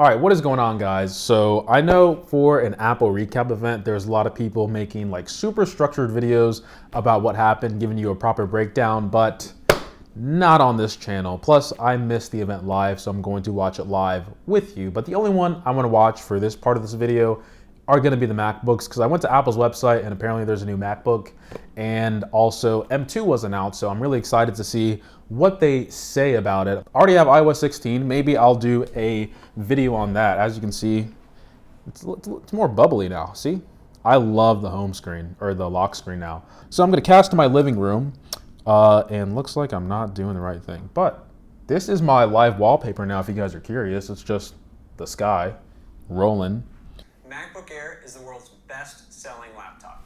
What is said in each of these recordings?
All right, what is going on, guys? So I know for an Apple recap event, there's a lot of people making like super structured videos about what happened, giving you a proper breakdown, but not on this channel. Plus, I missed the event live, so I'm going to watch it live with you. But the only one I want to watch for this part of this video are going to be the MacBooks, because I went to Apple's website and apparently there's a new MacBook, and also M2 was announced, so I'm really excited to see what they say about it. I already have iOS 16. Maybe I'll do a video on that. As you can see, it's more bubbly now. See, I love the home screen, or the lock screen now. So I'm going to cast to my living room, and looks like I'm not doing the right thing, but this is my live wallpaper now. If you guys are curious, it's just the sky rolling. MacBook Air is the world's best-selling laptop.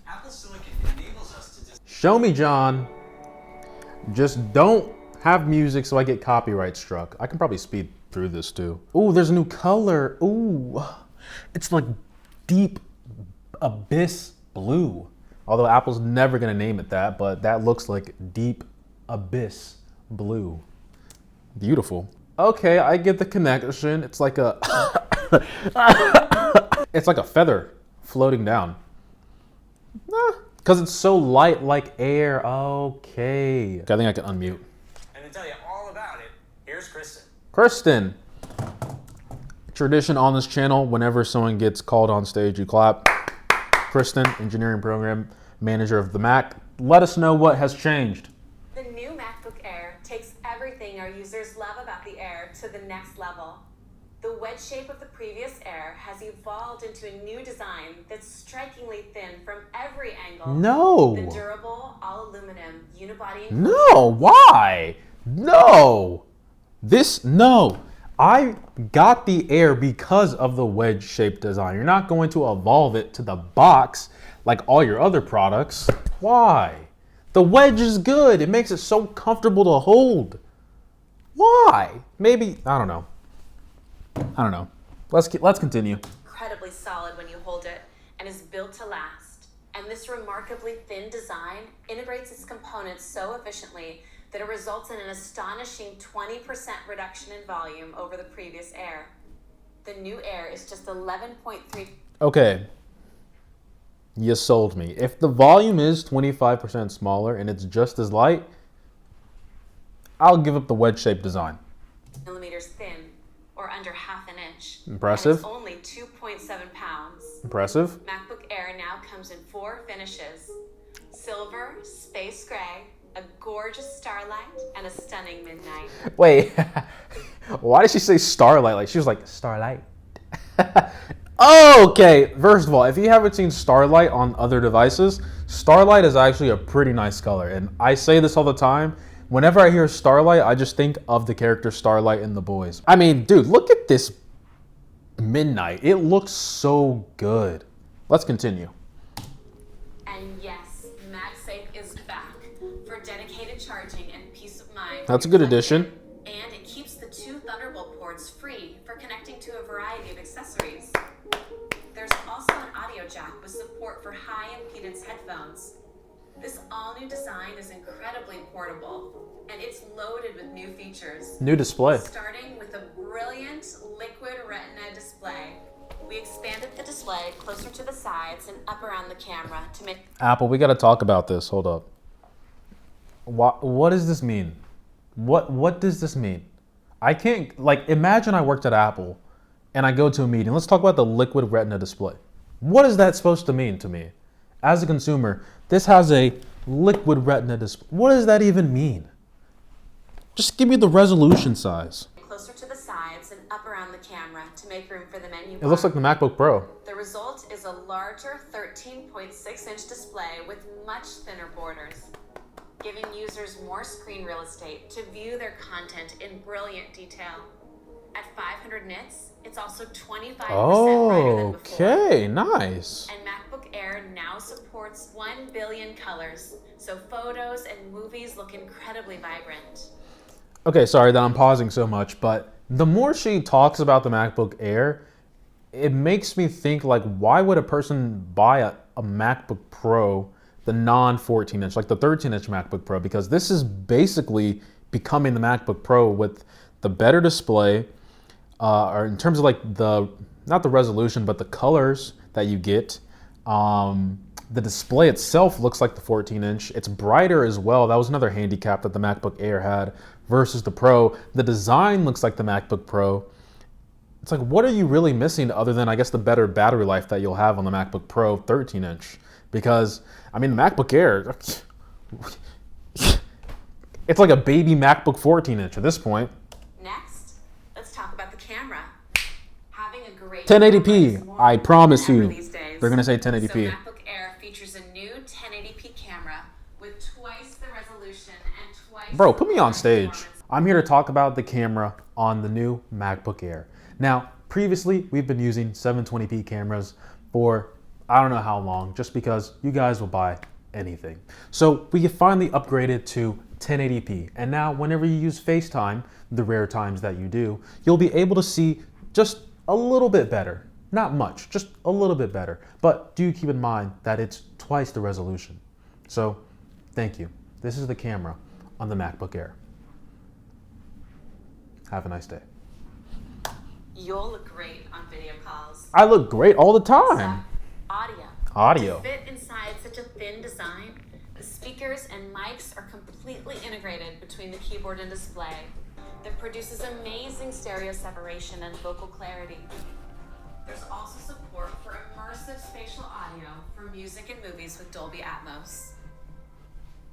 Apple Silicon enables us to Show me, John. Just don't have music so I get copyright struck. I can probably speed through this too. Ooh, there's a new color. Ooh, it's like deep abyss blue. Although Apple's never gonna name it that, but that looks like deep abyss blue. Beautiful. Okay, I get the connection. It's like a it's like a feather floating down. Because it's so light like air. Okay. I think I can unmute. And to tell you all about it, here's Kristen. Kristen. Tradition on this channel, whenever someone gets called on stage, you clap. Kristen, engineering program manager of the Mac. Let us know what has changed. The new MacBook Air takes everything our users love about the Air to the next level. The wedge shape of the previous Air has evolved into a new design that's strikingly thin from every angle. No. The durable, all-aluminum unibody. No, why? No. No. I got the Air because of the wedge-shaped design. You're not going to evolve it to the box like all your other products. Why? The wedge is good. It makes it so comfortable to hold. Why? Maybe, I don't know. Let's continue. Incredibly solid when you hold it and is built to last. And this remarkably thin design integrates its components so efficiently that it results in an astonishing 20% reduction in volume over the previous Air. The new Air is just 11.3. Okay. You sold me. If the volume is 25% smaller and it's just as light, I'll give up the wedge-shaped design. Millimeters thin, or under half an inch. Impressive. And it's only 2.7 pounds. Impressive. MacBook Air now comes in 4 finishes: silver, space gray, a gorgeous starlight, and a stunning midnight. Wait, why did she say starlight? Like she was like, starlight. Okay, first of all, if you haven't seen starlight on other devices, starlight is actually a pretty nice color. And I say this all the time. Whenever I hear starlight, I just think of the character Starlight in The Boys. I mean, dude, look at this midnight. It looks so good. Let's continue. And yes, MagSafe is back for dedicated charging and peace of mind. That's a good addition. And it keeps the 2 Thunderbolt ports free for connecting to a variety of accessories. There's also an audio jack with support for high impedance headphones. This all-new design is incredibly portable, and it's loaded with new features. New display. Starting with a brilliant liquid retina display. We expanded the display closer to the sides and up around the camera to make... Apple, we got to talk about this. Hold up. What does this mean? What does this mean? I can't, like, imagine I worked at Apple and I go to a meeting. Let's talk about the liquid retina display. What is that supposed to mean to me? As a consumer, this has a liquid retina display. What does that even mean? Just give me the resolution size. Closer to the sides and up around the camera to make room for the menu It bar. looks like the MacBook Pro. The result is a larger 13.6-inch display with much thinner borders, giving users more screen real estate to view their content in brilliant detail. At 500 nits, it's also 25% brighter than before. Okay, nice. And MacBook Air now supports 1 billion colors, so photos and movies look incredibly vibrant. Okay, sorry that I'm pausing so much, but the more she talks about the MacBook Air, it makes me think, like, why would a person buy a MacBook Pro, the non-14-inch, like the 13-inch MacBook Pro? Because this is basically becoming the MacBook Pro with the better display, or in terms of like not the resolution, but the colors that you get. The display itself looks like the 14-inch. It's brighter as well. That was another handicap that the MacBook Air had versus the Pro. The design looks like the MacBook Pro. It's like, what are you really missing other than, I guess, the better battery life that you'll have on the MacBook Pro 13-inch? Because, I mean, the MacBook Air, it's like a baby MacBook 14-inch at this point. Next, let's talk about the camera. Having a great 1080p, I promise you. these days. They're gonna say 1080p. So MacBook Air features a new 1080p camera with twice the resolution and twice. Bro, put me on the stage. performance. I'm here to talk about the camera on the new MacBook Air. Now, previously, we've been using 720p cameras for I don't know how long, just because you guys will buy anything. So we finally upgraded to 1080p. And now whenever you use FaceTime, the rare times that you do, you'll be able to see just a little bit better. Not much, just a little bit better. But do keep in mind that it's twice the resolution. So thank you. This is the camera on the MacBook Air. Have a nice day. You'll look great on video calls. I look great all the time. Except audio. Audio. To fit inside such a thin design, the speakers and mics are completely integrated between the keyboard and display that produces amazing stereo separation and vocal clarity. There's also support for immersive spatial audio for music and movies with Dolby Atmos.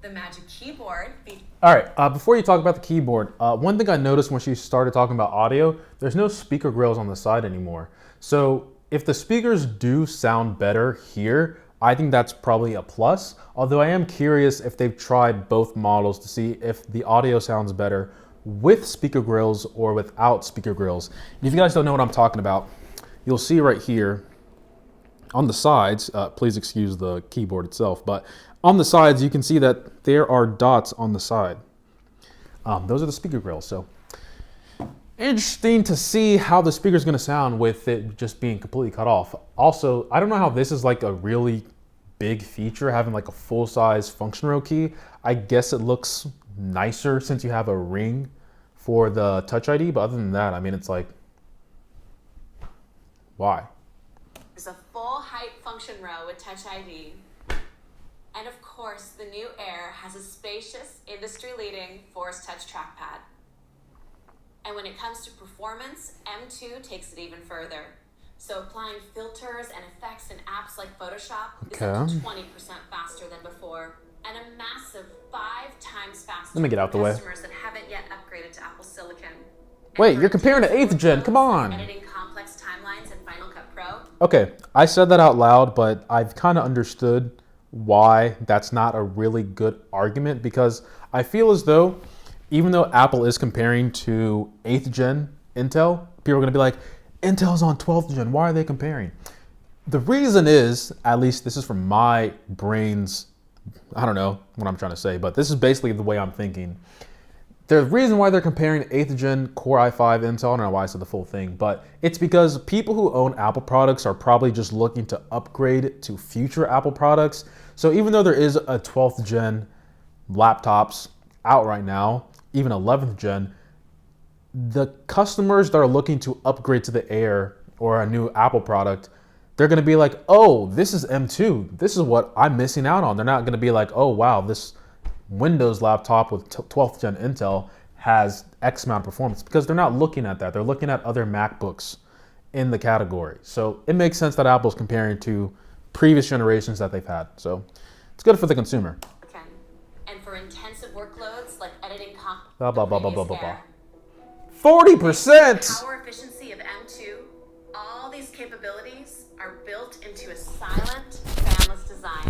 The Magic Keyboard. All right, before you talk about the keyboard, one thing I noticed when she started talking about audio, there's no speaker grills on the side anymore. So if the speakers do sound better here, I think that's probably a plus. Although I am curious if they've tried both models to see if the audio sounds better with speaker grills or without speaker grills. And if you guys don't know what I'm talking about, you'll see right here on the sides, please excuse the keyboard itself, but on the sides you can see that there are dots on the side. Those are the speaker grills. So interesting to see how the speaker is going to sound with it just being completely cut off. Also, I don't know how this is like a really big feature, having like a full-size function row key. I guess it looks nicer since you have a ring for the Touch ID, but other than that, I mean, it's like, why? There's a full height function row with Touch ID. And of course, the new Air has a spacious, industry-leading Force Touch trackpad. And when it comes to performance, M2 takes it even further. So applying filters and effects in apps like Photoshop is up to 20% faster than before, and a massive 5 times faster Let me get out the way. for customers that haven't yet upgraded to Apple Silicon. And Wait, for you're comparing to 8th gen, come on. Editing complex timelines in Final Cut Pro. Okay, I said that out loud, but I've kind of understood why that's not a really good argument, because I feel as though even though Apple is comparing to 8th gen Intel, people are going to be like, Intel's on 12th gen, why are they comparing? The reason is, at least this is from my brain's, I don't know what I'm trying to say, but this is basically the way I'm thinking. The reason why they're comparing 8th gen Core i5 Intel, I don't know why I said the full thing, but it's because people who own Apple products are probably just looking to upgrade to future Apple products. So even though there is a 12th gen laptops out right now, even 11th gen, the customers that are looking to upgrade to the Air or a new Apple product, they're going to be like, oh, this is M2. This is what I'm missing out on. They're not going to be like, oh, wow, this Windows laptop with 12th gen Intel has X amount of performance, because they're not looking at that. They're looking at other MacBooks in the category. So it makes sense that Apple's comparing to previous generations that they've had. So it's good for the consumer. Okay. And for intensive workloads like editing Blah, blah, blah, blah, blah, blah, Air. 40%! Power efficiency of M2, all these capabilities are built into a silent, fanless design.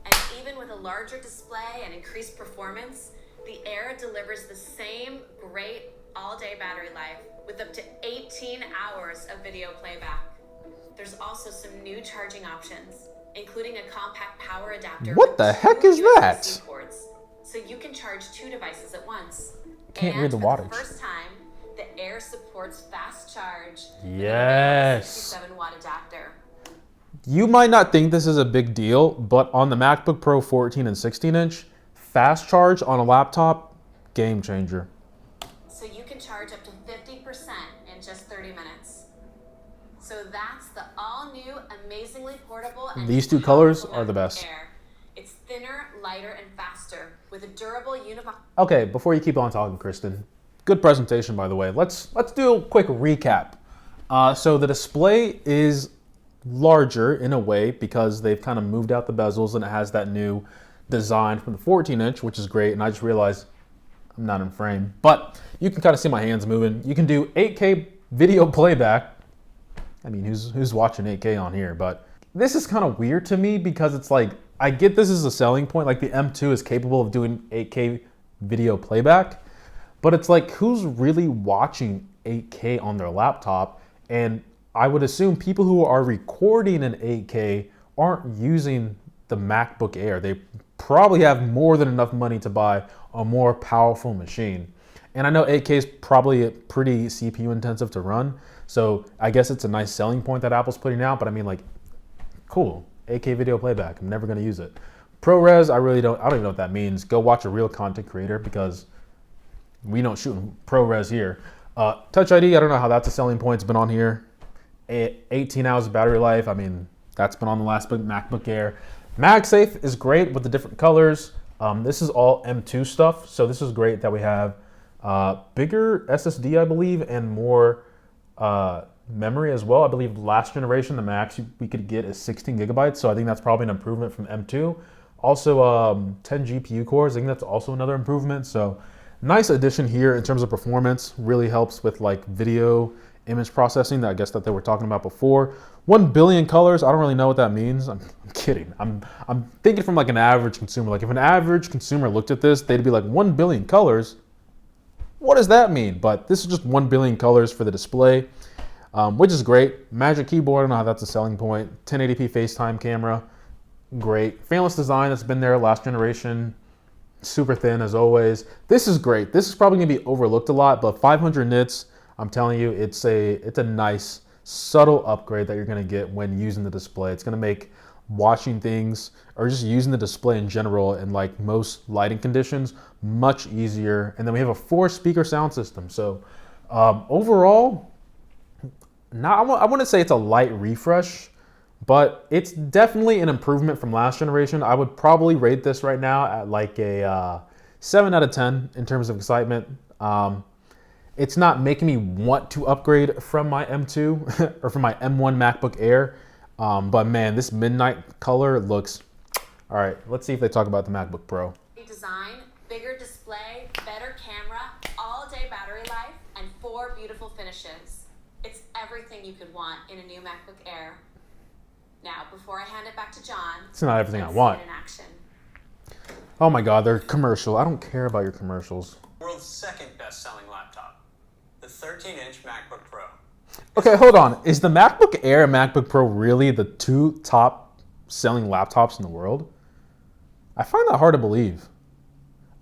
And even with a larger display and increased performance, the Air delivers the same great all-day battery life with up to 18 hours of video playback. There's also some new charging options, including a compact power adapter. What with the 2 heck is that? USB-C ports, so you can charge 2 devices at once. Can't And read the for wattage. the first time, the Air supports fast charge. Yes. 67 watt adapter. You might not think this is a big deal, but on the MacBook Pro 14 and 16 inch, fast charge on a laptop, game changer. So you can charge up to 50% in just 30 minutes. So that's the all-new, amazingly portable and These two colors powerful are the MacBook best. Air. It's thinner, lighter, and faster with a durable unified. Okay, before you keep on talking, Kristen, good presentation, by the way. Let's do a quick recap. So the display is larger in a way because they've kind of moved out the bezels and it has that new design from the 14-inch, which is great. And I just realized I'm not in frame, but you can kind of see my hands moving. You can do 8K video playback. I mean, who's watching 8K on here? But this is kind of weird to me because it's like, I get this is a selling point. Like the M2 is capable of doing 8K video playback, but it's like, who's really watching 8K on their laptop? And I would assume people who are recording in 8K aren't using the MacBook Air. They probably have more than enough money to buy a more powerful machine. And I know 8K is probably pretty CPU intensive to run. So I guess it's a nice selling point that Apple's putting out, but I mean, like, cool, 8K video playback. I'm never gonna use it. ProRes, I don't even know what that means. Go watch a real content creator because we don't shoot in ProRes here. Touch ID, I don't know how that's a selling point. It's been on here. 18 hours of battery life. I mean, that's been on the last MacBook Air. MagSafe is great with the different colors. This is all M2 stuff, so this is great that we have bigger SSD, I believe, and more memory as well. I believe last generation, the max we could get is 16 gigabytes, so I think that's probably an improvement from M2. Also, 10 GPU cores, I think that's also another improvement. So nice addition here in terms of performance. Really helps with like video image processing that I guess that they were talking about before. 1 billion colors, I don't really know what that means. I'm kidding. I'm thinking from like an average consumer. Like if an average consumer looked at this, they'd be like, 1 billion colors? What does that mean? But this is just 1 billion colors for the display, which is great. Magic Keyboard, I don't know how that's a selling point. 1080p FaceTime camera, great. Fanless design that's been there last generation. Super thin as always. This is great. This is probably gonna be overlooked a lot, but 500 nits, I'm telling you, it's a nice subtle upgrade that you're gonna get when using the display. It's gonna make watching things or just using the display in general in like most lighting conditions much easier. And then we have a 4-speaker sound system. So overall, I wouldn't say it's a light refresh, but it's definitely an improvement from last generation. I would probably rate this right now at like a 7 out of 10 in terms of excitement. It's not making me want to upgrade from my M2 or from my M1 MacBook Air. But man, this midnight color looks, all right, let's see if they talk about the MacBook Pro. Design, bigger display, better camera, all-day battery life, and 4 beautiful finishes. It's everything you could want in a new MacBook Air. Now, before I hand it back to John, it's not everything I let's want. see it in action. Oh my God, they're commercial. I don't care about your commercials. World's second best-selling laptop, the 13-inch MacBook Pro. Okay, hold on. Is the MacBook Air and MacBook Pro really the 2 top selling laptops in the world? I find that hard to believe.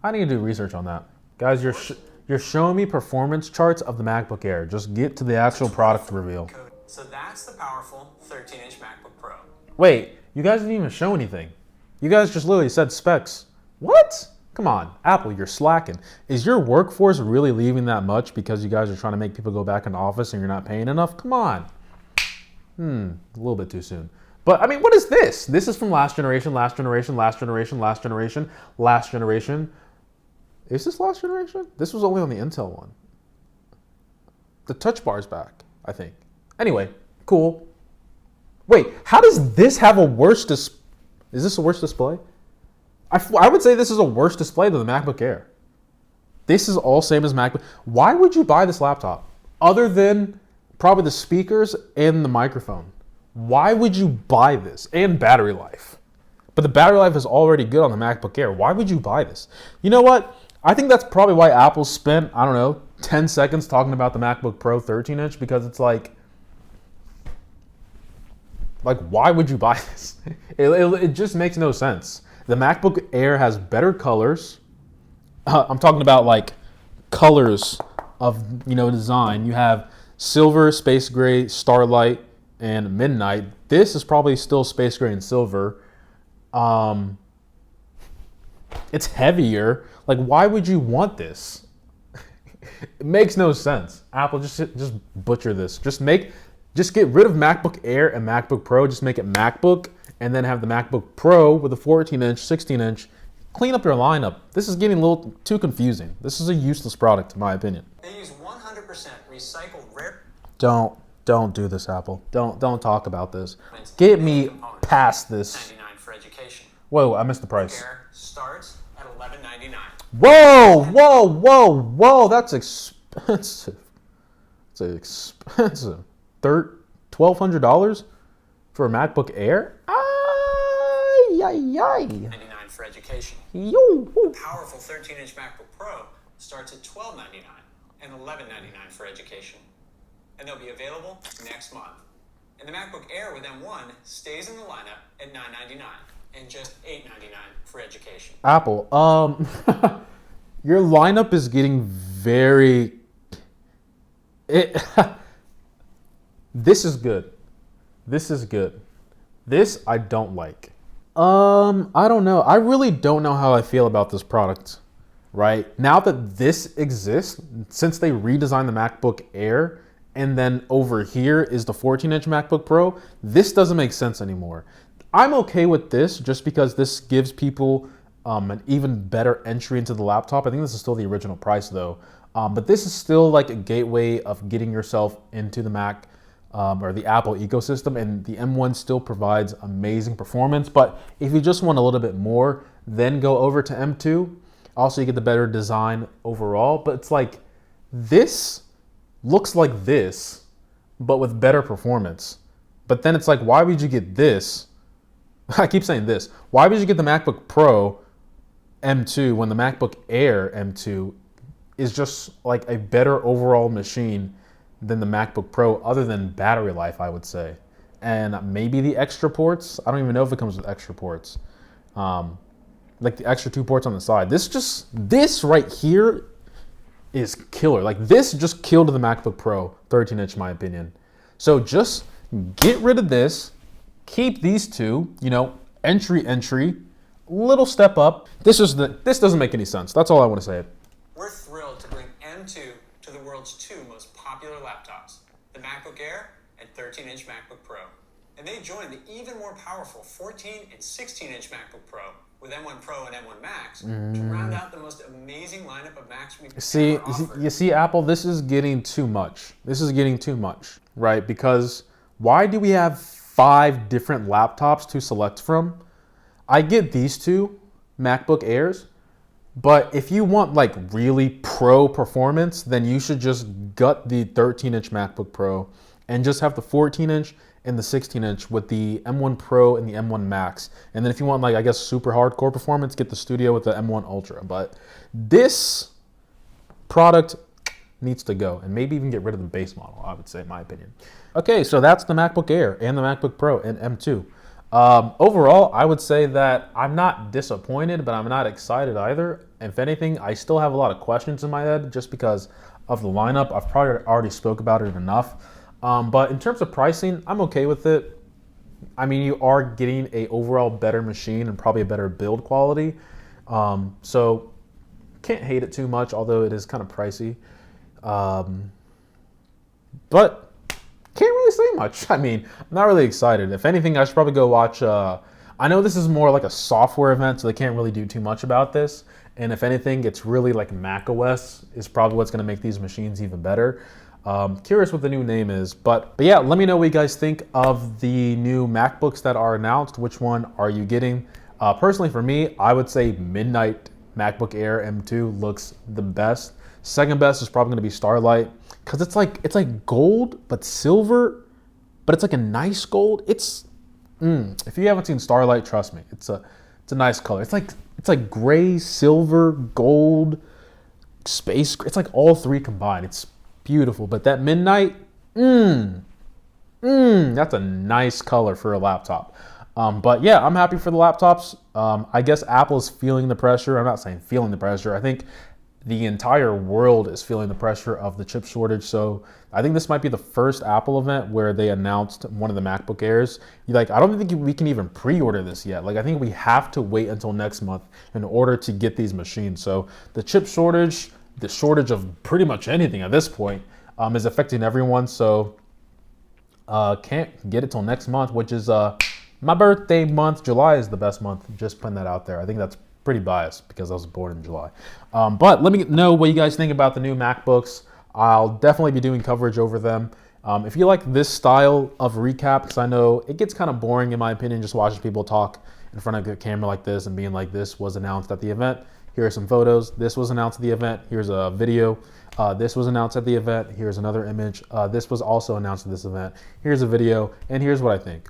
I need to do research on that. Guys, you're showing me performance charts of the MacBook Air. Just get to the actual product reveal. So that's the powerful 13-inch MacBook Pro. Wait, you guys didn't even show anything. You guys just literally said specs. What? Come on, Apple, you're slacking. Is your workforce really leaving that much because you guys are trying to make people go back in the office and you're not paying enough? Come on. A little bit too soon. But I mean, what is this? This is from last generation, last generation, last generation, last generation, last generation. Is this last generation? This was only on the Intel one. The touch bar is back, I think. Anyway, cool. Wait, how does this have a worse display? Is this a worse display? I would say this is a worse display than the MacBook Air. This is all same as MacBook. Why would you buy this laptop? Other than probably the speakers and the microphone. Why would you buy this? And battery life. But the battery life is already good on the MacBook Air. Why would you buy this? You know what? I think that's probably why Apple spent, I don't know, 10 seconds talking about the MacBook Pro 13-inch, because it's like, why would you buy this? It just makes no sense. The MacBook Air has better colors. I'm talking about like colors of, design. You have silver, space gray, starlight, and midnight. This is probably still space gray and silver. It's heavier. Like, why would you want this? it makes no sense. Apple, just butcher this. Just get rid of MacBook Air and MacBook Pro. Just make it MacBook, and then have the MacBook Pro with a 14-inch, 16-inch. Clean up your lineup. This is getting a little too confusing. This is a useless product, in my opinion. They use 100% recycled rare. Don't do this, Apple. Don't talk about this. Get me past this. $99 for education. Whoa, I missed the price. Air starts at $11.99. Whoa, that's expensive. It's expensive. $1,200 for a MacBook Air? Ay. $99 for education. Yo. Powerful 13-inch MacBook Pro starts at $12.99 and $11.99 for education. And they'll be available next month. And the MacBook Air with M1 stays in the lineup at $9.99 and just $8.99 for education. Apple, your lineup is getting very... This is good. This I don't like. I don't know. I really don't know how I feel about this product, right? Now that this exists, since they redesigned the MacBook Air, and then over here is the 14-inch MacBook Pro, this doesn't make sense anymore. I'm okay with this just because this gives people an even better entry into the laptop. I think this is still the original price though. But this is still like a gateway of getting yourself into the Mac or the Apple ecosystem, and the M1 still provides amazing performance. But if you just want a little bit more, then go over to M2. Also, you get the better design overall, but it's like this looks like this, but with better performance. But then it's like, why would you get this? I keep saying this. Why would you get the MacBook Pro M2 when the MacBook Air M2 is just like a better overall machine than the MacBook Pro, other than battery life, I would say. And maybe the extra ports. I don't even know if it comes with extra ports. Like the extra 2 ports on the side. This right here is killer. Like this just killed the MacBook Pro 13-inch, in my opinion. So just get rid of this, keep these two, entry, little step up. This doesn't make any sense. That's all I want to say. We're thrilled to bring M2 to the world's 2 most popular laptops, the MacBook Air and 13-inch MacBook Pro. And they join the even more powerful 14 and 16-inch MacBook Pro with M1 Pro and M1 Max to round out the most amazing lineup of Macs we've ever offered. You see, Apple, this is getting too much. Right? Because why do we have 5 different laptops to select from? I get these 2 MacBook Airs, but if you want like really pro performance, then you should just gut the 13-inch MacBook Pro and just have the 14-inch and the 16-inch with the M1 Pro and the M1 Max. And then if you want like, I guess, super hardcore performance, get the Studio with the M1 Ultra. But this product needs to go, and maybe even get rid of the base model, I would say, in my opinion. Okay, so that's the MacBook Air and the MacBook Pro and M2. Overall, I would say that I'm not disappointed, but I'm not excited either. If anything, I still have a lot of questions in my head just because of the lineup. I've probably already spoke about it enough. But in terms of pricing, I'm okay with it. I mean, you are getting a overall better machine and probably a better build quality. So can't hate it too much, although it is kind of pricey. But can't really say much. I mean, I'm not really excited. If anything, I should probably go watch. I know this is more like a software event, so they can't really do too much about this. And if anything, it's really like macOS is probably what's going to make these machines even better. Curious what the new name is, but yeah, let me know what you guys think of the new MacBooks that are announced. Which one are you getting? Personally, for me, I would say Midnight MacBook Air M2 looks the best. Second best is probably going to be Starlight, because it's like gold but silver, but it's like a nice gold. If you haven't seen Starlight, trust me, it's a nice color. It's like gray, silver, gold, space. It's like all 3 combined. It's beautiful. But that Midnight, that's a nice color for a laptop. But yeah, I'm happy for the laptops. I guess Apple's feeling the pressure. I'm not saying feeling the pressure. I think the entire world is feeling the pressure of the chip shortage. So I think this might be the first Apple event where they announced one of the MacBook Airs. I don't think we can even pre-order this yet. I think we have to wait until next month in order to get these machines. So the chip shortage the shortage of pretty much anything at this point is affecting everyone. So can't get it till next month, which is my birthday month. July is the best month. Just putting that out there. I think that's pretty biased because I was born in July. But let me know what you guys think about the new MacBooks. I'll definitely be doing coverage over them. If you like this style of recap, because I know it gets kind of boring in my opinion, just watching people talk in front of a camera like this and being like, this was announced at the event. Here are some photos. This was announced at the event. Here's a video. This was announced at the event. Here's another image. This was also announced at this event. Here's a video, and here's what I think.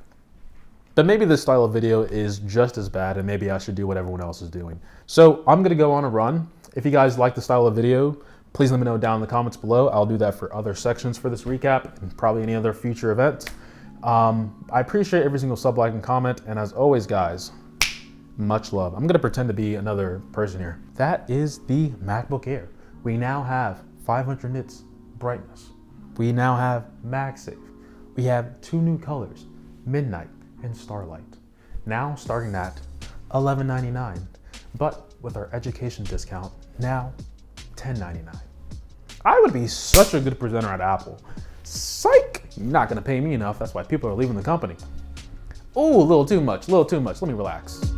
But maybe this style of video is just as bad, and maybe I should do what everyone else is doing. So I'm gonna go on a run. If you guys like the style of video, please let me know down in the comments below. I'll do that for other sections for this recap and probably any other future events. I appreciate every single sub, like, and comment. And as always, guys, much love. I'm gonna pretend to be another person here. That is the MacBook Air. We now have 500 nits brightness. We now have MagSafe. We have 2 new colors, Midnight and Starlight. Now starting at $11.99, but with our education discount, now $10.99. I would be such a good presenter at Apple. Psych! You're not gonna pay me enough. That's why people are leaving the company. Oh, a little too much, a little too much. Let me relax.